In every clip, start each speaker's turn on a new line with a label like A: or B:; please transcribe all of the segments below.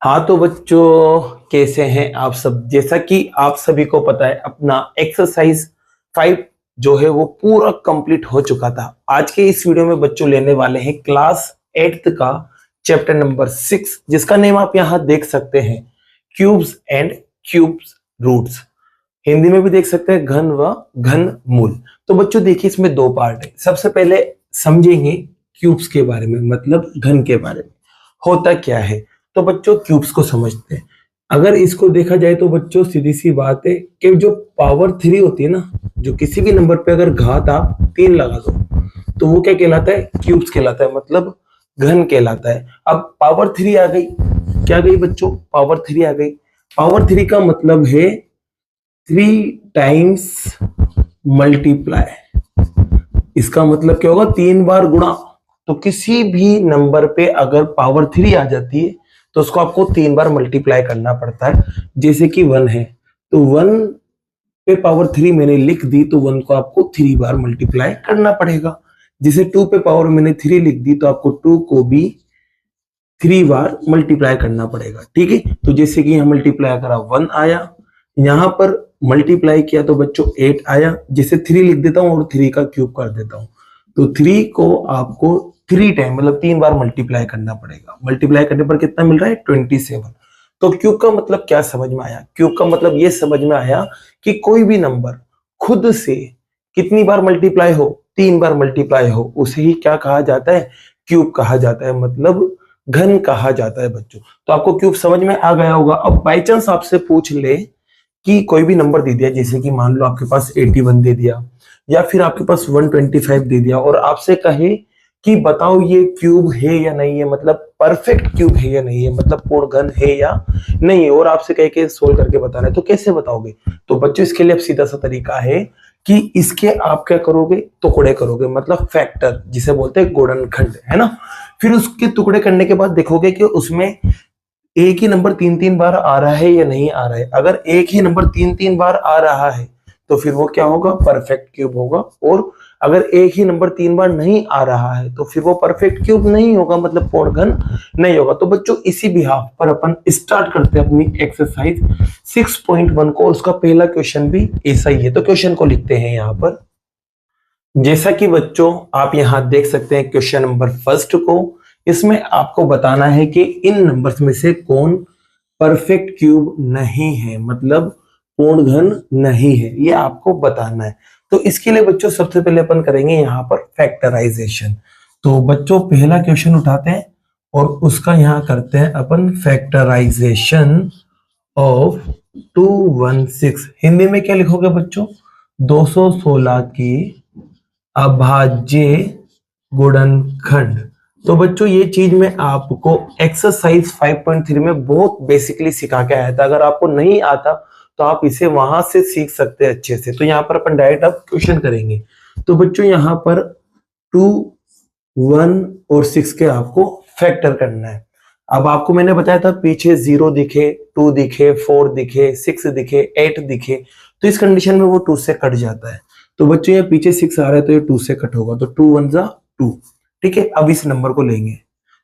A: हाँ तो बच्चों, कैसे हैं आप सब। जैसा कि आप सभी को पता है, अपना एक्सरसाइज 5 जो है वो पूरा कंप्लीट हो चुका था। आज के इस वीडियो में बच्चों लेने वाले हैं क्लास 8th का चैप्टर नंबर 6, जिसका नेम आप यहाँ देख सकते हैं, cubes and cubes roots. Hindi में भी देख सकते हैं घन व घन मूल। तो बच्चों देखिए, इसमें दो पार्ट है। सबसे पहले समझेंगे क्यूब्स के बारे में, मतलब घन के बारे में होता क्या है। तो बच्चों क्यूब्स को समझते हैं। अगर इसको देखा जाए तो बच्चों सीधी सी बात है कि जो पावर 3 होती है ना, जो किसी भी नंबर पे अगर घात आप 3 लगा दो तो वो क्या कहलाता है? क्यूब्स कहलाता है, मतलब घन कहलाता है। अब पावर 3 आ गई, क्या गई बच्चों? पावर 3 आ गई। पावर 3 का मतलब है 3 टाइम्स मल्टीप्लाई। इसका मतलब क्या होगा? 3 बार गुणा। तो किसी भी नंबर पे अगर पावर 3 आ जाती है तो उसको आपको 3 बार मल्टीप्लाई करना पड़ता है। जैसे कि 1 है तो 1 पे पावर 3 मैंने लिख दी तो 1 को आपको 3 बार मल्टीप्लाई करना पड़ेगा। जैसे 2 पे पावर मैंने 3 लिख दी तो आपको 2 को भी 3 बार मल्टीप्लाई करना पड़ेगा। ठीक है, तो जैसे कि यहाँ मल्टीप्लाई करा 1 आया, यहाँ पर मल्टीप्लाई किया तो बच्चों 8 आया। जैसे 3 लिख देता हूँ और 3 का क्यूब कर देता हूँ तो 3 को आपको 3 टाइम मतलब 3 बार मल्टीप्लाई करना पड़ेगा। मल्टीप्लाई करने पर कितना मिल रहा है? 27। तो क्यूब का मतलब क्या समझ में आया? क्यूब का मतलब ये समझ में आया कि कोई भी नंबर खुद से कितनी बार मल्टीप्लाई हो, 3 बार मल्टीप्लाई हो, उसे ही क्या कहा जाता है? क्यूब कहा जाता है, मतलब घन कहा जाता है बच्चों। तो आपको क्यूब समझ में आ गया होगा। अब बाई चांस आपसे पूछ ले कि कोई भी नंबर दे दिया, जैसे कि मान लो आपके पास 81 दे दिया या फिर आपके पास 125 दे दिया और आपसे कहे कि बताओ ये क्यूब है या नहीं है, मतलब परफेक्ट क्यूब है या नहीं है, मतलब पूर्ण घन है या नहीं है, और आपसे कह के सोल्व करके बताना है, तो कैसे बताओगे? तो बच्चों इसके लिए अब सीधा सा तरीका है कि इसके आप क्या करोगे? टुकड़े करोगे, मतलब फैक्टर जिसे बोलते हैं गुणनखंड, है ना। फिर उसके टुकड़े करने के बाद देखोगे कि उसमें एक ही नंबर 3 3 बार आ रहा है या नहीं आ रहा है। अगर एक ही नंबर 3 3 बार आ रहा है तो फिर वो क्या होगा? परफेक्ट क्यूब होगा। और अगर एक ही नंबर 3 बार नहीं आ रहा है तो फिर वो परफेक्ट क्यूब नहीं होगा, मतलब पूर्ण घन नहीं होगा। तो बच्चों इसी बिहाफ पर अपन स्टार्ट करते हैं अपनी एक्सरसाइज 6.1 को। उसका पहला क्वेश्चन भी ऐसा ही है, तो क्वेश्चन को लिखते हैं यहाँ पर। जैसा कि बच्चों आप यहां देख सकते हैं क्वेश्चन नंबर फर्स्ट को, इसमें आपको बताना है कि इन नंबर्स में से कौन परफेक्ट क्यूब नहीं है, मतलब पूर्ण घन नहीं है, ये आपको बताना है। तो इसके लिए बच्चों सबसे पहले अपन करेंगे यहाँ पर फैक्टराइजेशन। तो बच्चों पहला क्वेश्चन उठाते हैं और उसका यहाँ करते हैं अपन फैक्टराइजेशन ऑफ 216। हिंदी में क्या लिखोगे बच्चों? 216 की अभाज्य गुणनखंड। तो बच्चों ये चीज मैं आपको एक्सरसाइज 5.3 में बहुत बेसिकली सिखा के आया था। अगर आपको नहीं आता तो आप इसे वहां से सीख सकते हैं अच्छे से। तो यहाँ पर अपन डायरेक्ट अब क्वेश्चन करेंगे। तो बच्चों यहाँ पर 2, 1 और 6 के आपको फैक्टर करना है। अब आपको मैंने बताया था पीछे 0 दिखे, 2 दिखे, 4 दिखे, 6 दिखे, 8 दिखे, तो इस कंडीशन में वो 2 से कट जाता है। तो बच्चों ये पीछे 6 आ रहा है तो ये 2 से कट होगा, तो 2 1 जा 2। ठीक है, अब इस नंबर को लेंगे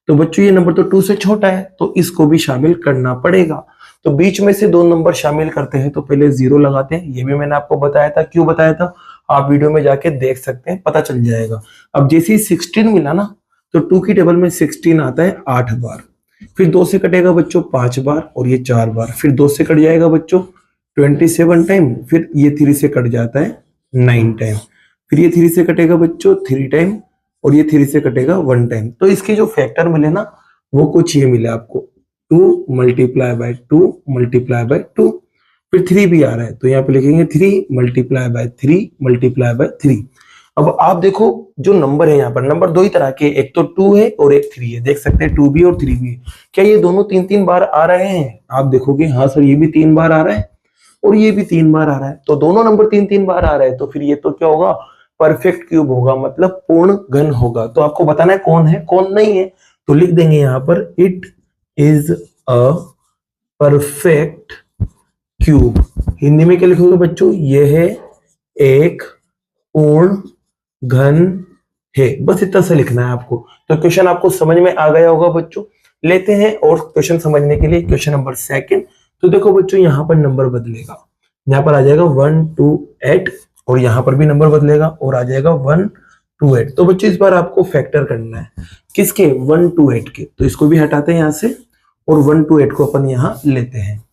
A: तो बच्चों ये नंबर तो 2 से छोटा है तो इसको भी शामिल करना पड़ेगा। तो बीच में से दो नंबर शामिल करते हैं तो पहले 0 लगाते हैं। ये भी मैंने आपको बताया था। क्यों बताया था? आप वीडियो में जाके देख सकते हैं, पता चल जाएगा। अब जैसे ही 16 मिला ना तो 2 की टेबल में 16 आता है 8 बार। फिर 2 से कटेगा बच्चों 5 बार और ये 4 बार। फिर 2 से कट जाएगा बच्चों 27 टाइम। फिर ये 3 से कट जाता है 9 टाइम। फिर ये 3 से कटेगा बच्चों 3 टाइम और ये 3 से कटेगा 1 टाइम। तो इसके जो फैक्टर मिले ना वो कुछ ये मिले आपको, 2 मल्टीप्लाई बाय 2 मल्टीप्लाई बाय 2। फिर 3 भी आ रहा है तो यहाँ पे लिखेंगे 3 मल्टीप्लाई बाय 3 मल्टीप्लाई बाय 3। अब आप देखो जो नंबर है यहाँ पर, नंबर दो ही तरह के, एक तो 2 है और एक 3 है। देख सकते हैं 2 भी और 3 भी है। क्या ये दोनों 3 3 बार आ रहे हैं? आप देखोगे हाँ सर ये भी 3 बार आ रहा है और ये भी 3 बार आ रहा है। तो दोनों नंबर 3 3 बार आ रहे हैं तो फिर ये तो क्या होगा? परफेक्ट क्यूब होगा, मतलब पूर्ण घन होगा। तो आपको बताना है कौन है कौन नहीं है। तो लिख देंगे यहाँ पर it is a perfect cube. Hindi में क्या लिखोगे बच्चों? यह है एक पूर्ण घन है। बस इतना सा लिखना है आपको। तो क्वेश्चन आपको समझ में आ गया होगा बच्चों। लेते हैं और क्वेश्चन समझने के लिए क्वेश्चन नंबर सेकंड। तो देखो बच्चों यहाँ पर नंबर बदलेगा, यहाँ पर आ जाएगा 128 और यहाँ पर भी नंबर बदलेगा और आ जाएगा 128। तो बच्चों इस बार आपको फैक्टर करना है किसके, 128 के। तो इसको भी हटाते हैं यहाँ से और 128 को अपन यहाँ लेते हैं।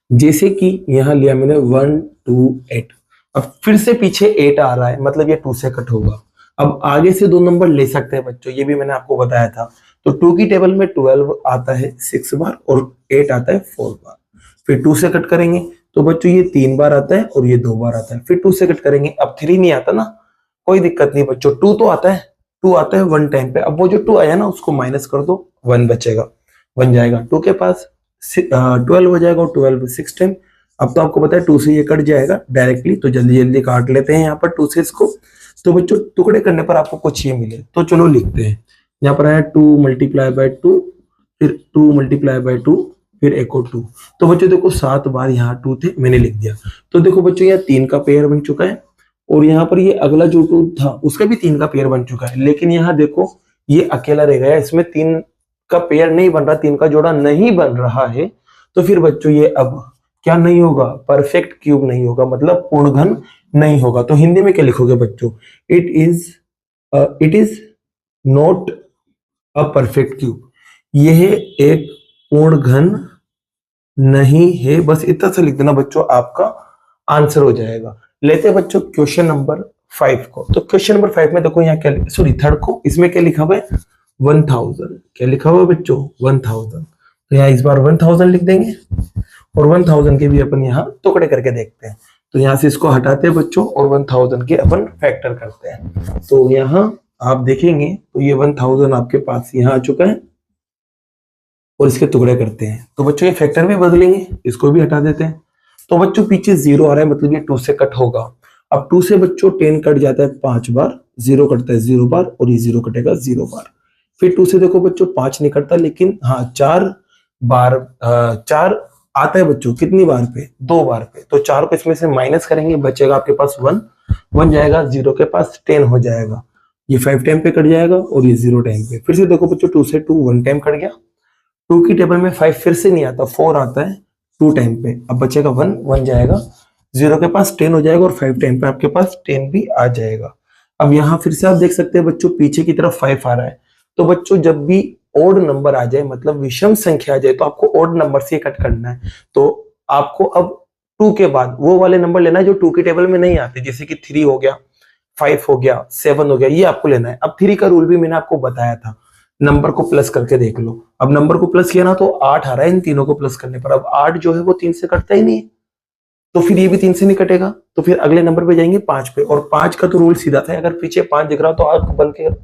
A: जैसे कि यहाँ लिया मैंने 128, अब फिर से पीछे 8 आ रहा है, मतलब ये 2 से कट होगा। अब आगे से 2 नंबर ले सकते हैं बच्चों, ये भी मैंने आपको बताया था। तो 2 की टेबल में 12 आता है 6 बार और 8 आता है 4 बार। फिर 2 से कट करेंगे तो बच्चों ये 3 बार आता है और ये 2 बार आता है। फिर 2 से कट करेंगे, अब 3 नहीं आता ना, कोई दिक्कत नहीं बच्चों, 2 तो आता है, 2 आता है 1 टाइम पे। अब वो जो 2 आया ना उसको माइनस कर दो, 1 बचेगा, 1 जाएगा 2 के पास, 12 हो जाएगा और 12 6 टाइम। अब तो आपको पता है 2 से ये कट जाएगा डायरेक्टली, तो जल्दी जल्दी काट लेते हैं यहाँ पर 2 से इसको। तो बच्चों टुकड़े करने पर आपको कुछ ये मिले, तो चलो लिखते हैं। यहाँ पर आया 2 मल्टीप्लाई बाय 2, फिर 2 मल्टीप्लाई बाय 2, फिर एक और 2। तो बच्चों देखो 7 बार यहाँ 2 थे, मैंने लिख दिया। तो देखो बच्चों यहाँ 3 का पेयर बन चुका है और यहाँ पर ये अगला जो 2 था उसका भी 3 का पेयर बन चुका है। लेकिन यहाँ देखो ये अकेला रह गया, इसमें 3 का पेयर नहीं बन रहा, 3 का जोड़ा नहीं बन रहा है। तो फिर बच्चों ये अब क्या नहीं होगा, परफेक्ट क्यूब नहीं होगा, मतलब पूर्ण घन नहीं होगा। तो हिंदी में क्या लिखोगे बच्चों, it is not a perfect cube, यह एक पूर्ण घन नहीं है। बस इतना सा लिख देना बच्चों, आपका आंसर हो जाएगा। लेते हैं बच्चों क्वेश्चन नंबर 5 को। तो क्वेश्चन नंबर 5 में देखो यहाँ क्या, सॉरी थर्ड को, इसमें क्या लिखा हुआ है 1000। क्या लिखा हुआ है बच्चों 1000। तो यहाँ इस बार 1000 लिख देंगे और 1000 के भी अपन यहाँ टुकड़े करके देखते हैं। तो यहाँ से इसको हटाते हैं बच्चों और 1000 के अपन फैक्टर करते हैं। तो यहाँ आप देखेंगे तो ये 1000 आपके पास यहाँ आ चुका है और इसके टुकड़े करते हैं। तो बच्चों ये फैक्टर भी बदलेंगे, इसको भी हटा देते हैं। तो बच्चों पीछे 0 आ रहा है, मतलब ये 2 से कट होगा। अब 2 से बच्चों 10 कट जाता है 5 बार, 0 कटता है 0 बार और ये 0 कटेगा 0 बार। फिर 2 से देखो बच्चों 5 नहीं कटता, लेकिन हाँ 4 बार 4 आता है बच्चों, कितनी बार पे, 2 बार पे। तो 4 को इसमें से माइनस करेंगे, बचेगा आपके पास 1 जाएगा, 0 के पास 10 हो जाएगा, ये 5 टाइम पे कट जाएगा और ये 0 टाइम पे। फिर से देखो बच्चों 2 से 2 1 टाइम कट गया, 2 की टेबल में 5 फिर से नहीं आता, 4 आता है 2 टाइम पे। अब बचेगा 1 जाएगा, 0 के पास 10 हो जाएगा और 5 टाइम पे आपके पास 10 भी आ जाएगा। अब यहाँ फिर से आप देख सकते हैं बच्चों पीछे की तरफ 5 आ रहा है। तो बच्चों जब भी ओड नंबर आ जाए, मतलब विषम संख्या आ जाए, तो आपको ओड नंबर से कट करना है। तो आपको अब 2 के बाद वो वाले नंबर लेना है जो 2 की टेबल में नहीं आते, जैसे कि 3 हो गया, 5 हो गया, 7 हो गया, ये आपको लेना है। अब 3 का रूल भी मैंने आपको बताया था, नंबर को प्लस करके देख लो। अब नंबर को प्लस किया ना तो 8 आ रहा है इन तीनों को प्लस करने पर। अब 8 जो है वो 3 से कटता ही नहीं, तो फिर ये भी 3 से नहीं कटेगा। तो फिर अगले नंबर पे जाएंगे 5 पे, और 5 का तो रूल सीधा था, अगर पीछे 5 दिख रहा तो आंख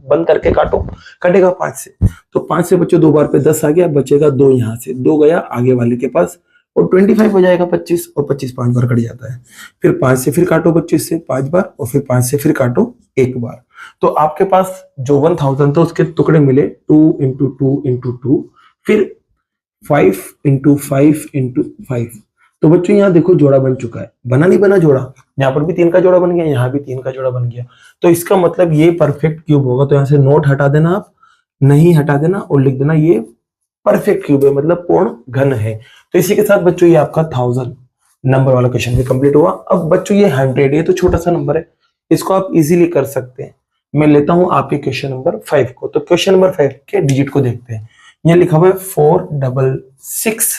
A: बंद करके काटो, कटेगा 5 से। तो 5 से बच्चों 2 बार पे 10 आ गया, बचेगा 2 यहाँ से, 2 गया आगे वाले के पास और 25 हो जाएगा 25, और 25 5 बार कट जाता है। फिर 5 से फिर काटो 25 से 5 बार और फिर 5 से फिर काटो 1 बार। तो आपके पास जो 1000 था उसके टुकड़े मिले 2 इंटू 2 इंटू 2, फिर 5 इंटू 5 इंटू 5। तो बच्चों यहाँ देखो जोड़ा बन चुका है, बना नहीं बना जोड़ा, यहाँ पर भी 3 का जोड़ा बन गया, यहाँ भी 3 का जोड़ा बन गया। तो इसका मतलब ये परफेक्ट क्यूब होगा। तो यहाँ से नोट हटा देना, आप नहीं हटा देना और लिख देना ये परफेक्ट क्यूब है, मतलब पूर्ण घन है। तो इसी के साथ बच्चों ये आपका 1000 नंबर वाला क्वेश्चन भी कंप्लीट हुआ। अब बच्चों ये 100, ये तो छोटा सा नंबर है, इसको आप इजीली कर सकते हैं। मैं लेता हूं आपके क्वेश्चन नंबर 5 को। तो क्वेश्चन नंबर 5 के डिजिट को देखते हैं। ये लिखा हुआ है 466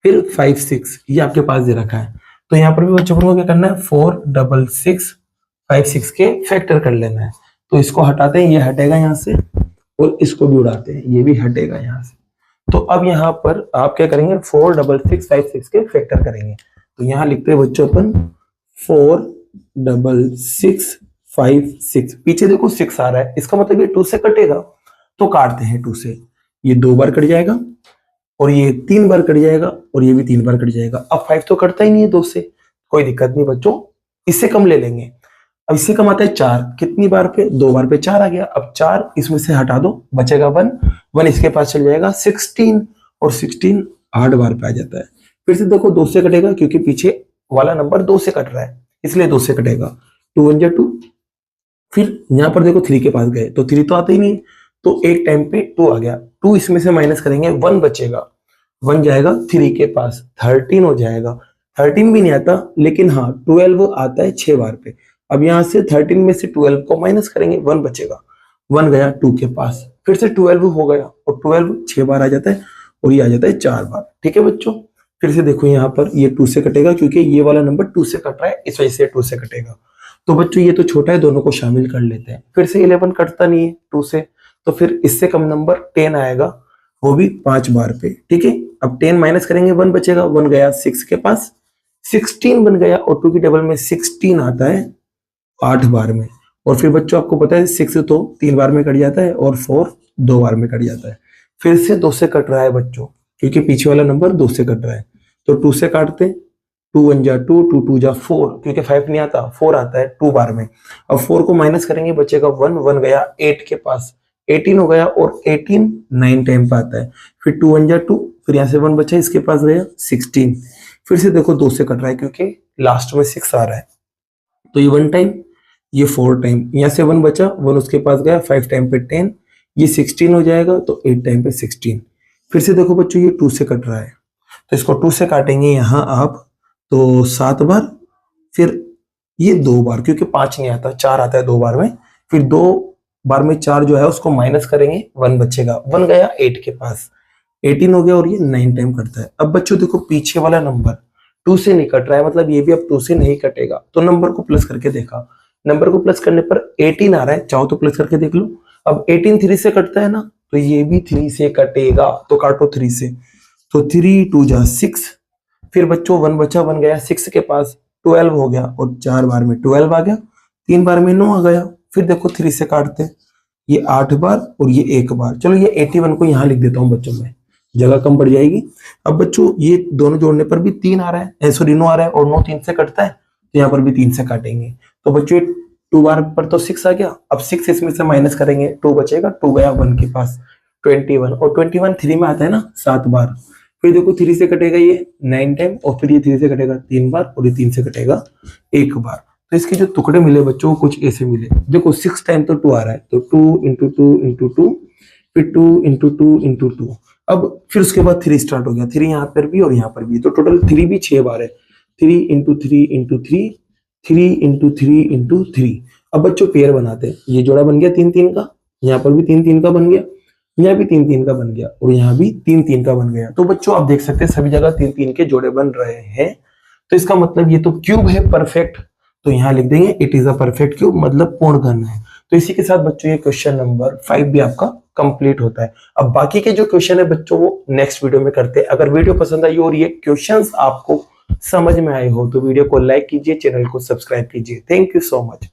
A: फिर 56, ये आपके पास दे रखा है। तो यहाँ पर भी बच्चों को क्या करना है, 466 56 के फैक्टर कर लेना है। तो इसको हटाते हैं, ये हटेगा यहाँ से, और इसको भी उड़ाते हैं, ये भी हटेगा यहाँ से। तो अब यहाँ पर आप क्या करेंगे, 466 56 के फैक्टर करेंगे। तो यहाँ लिखते हैं बच्चों अपन 466 56, पीछे देखो 6 आ रहा है, इसका मतलब ये 2 से कटेगा। तो काटते हैं 2 से, ये 2 बार कट जाएगा और ये 3 बार कट जाएगा और ये भी 3 बार कट जाएगा। अब 5 तो कटता ही नहीं है 2 से, कोई दिक्कत नहीं बच्चों, इससे कम ले लेंगे। अब इससे कम आता है 4, कितनी बार पे, 2 बार पे 4 आ गया। अब 4 इसमें से हटा दो, बचेगा 1 इसके पास चल जाएगा 16, और 16 8 बार पे आ जाता है। फिर से देखो 2 से कटेगा, क्योंकि पीछे वाला नंबर 2 से कट रहा है, इसलिए 2 से कटेगा। 2 1 जा 2। फिर यहाँ पर देखो 3 के पास गए तो 3 तो आता ही नहीं, तो एक टाइम पे 2 आ गया, 2 इसमें से माइनस करेंगे 1 बचेगा, 1 जाएगा 3 के पास, 13 हो जाएगा। 13 भी नहीं आता, लेकिन हाँ 12 आता है 6 बार पे। अब यहाँ से 13 में से 12 को माइनस करेंगे, 1 बचेगा, 1 गया 2 के पास, फिर से 12 हो गया और 12 6 बार आ जाता है और ये आ जाता है 4 बार। ठीक है बच्चों, फिर से देखो यहाँ पर ये 2 से कटेगा क्योंकि ये वाला नंबर 2 से कट रहा है, इस वजह से 2 से कटेगा। तो बच्चों ये तो छोटा है, दोनों को शामिल कर लेते हैं। फिर से 11 कटता नहीं है 2 से, तो फिर इससे कम नंबर 10 आएगा, वो भी 5 बार पे। ठीक है, अब 10 माइनस करेंगे 1 बचेगा, 1 गया 6 के पास, 16 बन गया और 2 की टेबल में 16 आता है 8 बार में। और फिर बच्चों आपको पता है 6 तो 3 बार में कट जाता है और 4 2 बार में कट जाता है। फिर से 2 से कट रहा है बच्चों, क्योंकि पीछे वाला नंबर 2 से कट रहा है, तो 2 से काटते, 2 1 जा 2, 2 2 जा 4, क्योंकि 5 नहीं आता, 4 आता है 2 बार में। अब 4 को माइनस करेंगे, बचेगा 1, 1 गया 8 के पास, 18 हो गया और 18 9 टाइम पे आता है। फिर 2 1 जा 2, फिर यहाँ से 1 बचा, इसके पास गया 16। फिर से देखो 2 से कट रहा है क्योंकि लास्ट में 6 आ रहा है, तो ये 1 टाइम, ये 4 टाइम, यहाँ से 1 बचा, 1 उसके पास गया, 5 टाइम पे 10, ये 16 हो जाएगा, तो 8 टाइम पे 16। फिर से देखो बच्चों ये 2 से कट रहा है, तो इसको 2 से काटेंगे यहाँ आप, तो 7 बार, फिर ये 2 बार, क्योंकि 5 नहीं आता, 4 आता है 2 बार में। फिर 2 बार में 4 जो है उसको माइनस करेंगे, 1 बचेगा, 1 गया 8 के पास, 18 हो गया और ये 9 टाइम कटता है। अब बच्चों देखो पीछे वाला नंबर 2 से नहीं कट रहा है, मतलब ये भी अब 2 से नहीं कटेगा, तो नंबर को प्लस करके देखा, नंबर को प्लस करने पर 18 आ रहा है, चाहो तो प्लस करके देख लो। अब 18 3 से कटता है ना, तो ये भी 3 से कटेगा, तो काटो 3 से, तो 3 2 जा 6। फिर बच्चों 1 बचा, 1 गया 6 के पास, 12 हो गया और 4 बार में 12 आ गया, 3 बार में 9 आ गया। फिर देखो 3 से काटते, ये 8 बार और ये 1 बार। चलो ये 81 को यहाँ लिख देता हूँ बच्चों में, जगह कम पड़ जाएगी। अब बच्चों ये दोनों जोड़ने पर भी 3 आ रहा है, सॉरी 9 आ रहा है, और 9 3 से कटता है, तो यहाँ पर भी 3 से काटेंगे। तो बच्चों 2 बार पर तो 6 आ गया, अब 6 इसमें से माइनस करेंगे, 2 बचेगा, 2 गया 1 के पास, 21, और 21 3 में आता है ना 7 बार। फिर देखो 3 से कटेगा ये 9 टाइम, और फिर ये 3 से कटेगा 3 बार, और ये 3 से कटेगा 1 बार। तो इसके जो टुकड़े मिले बच्चों कुछ ऐसे मिले, देखो 6 टाइम तो 2 आ रहा है, तो 2 इंटू 2 इंटू 2, फिर 2 इंटू 2 इंटू 2। अब फिर उसके बाद 3 स्टार्ट हो गया, 3 यहाँ पर भी और यहाँ पर भी, तो टोटल 3 भी 6 बार है, 3 इंटू 3 इंटू 3, 3 इंटू 3 इंटू 3। अब बच्चों पेयर बनाते हैं, ये जोड़ा बन गया 3 3 का, यहाँ पर भी 3 3 का बन गया, यहाँ भी 3 3 का बन गया, और यहाँ भी 3 3 का बन गया। तो बच्चों आप देख सकते हैं सभी जगह 3 3 के जोड़े बन रहे हैं, तो इसका मतलब ये तो क्यूब है परफेक्ट, तो यहाँ लिख देंगे it is a perfect cube, मतलब पूर्ण घन है। तो इसी के साथ बच्चों ये क्वेश्चन नंबर 5 भी आपका कंप्लीट होता है। अब बाकी के जो क्वेश्चन है बच्चों वो नेक्स्ट वीडियो में करते हैं। अगर वीडियो पसंद आई और ये क्वेश्चंस आपको समझ में आए हो तो वीडियो को लाइक कीजिए, चैनल को सब्सक्राइब कीजिए। Thank you so much.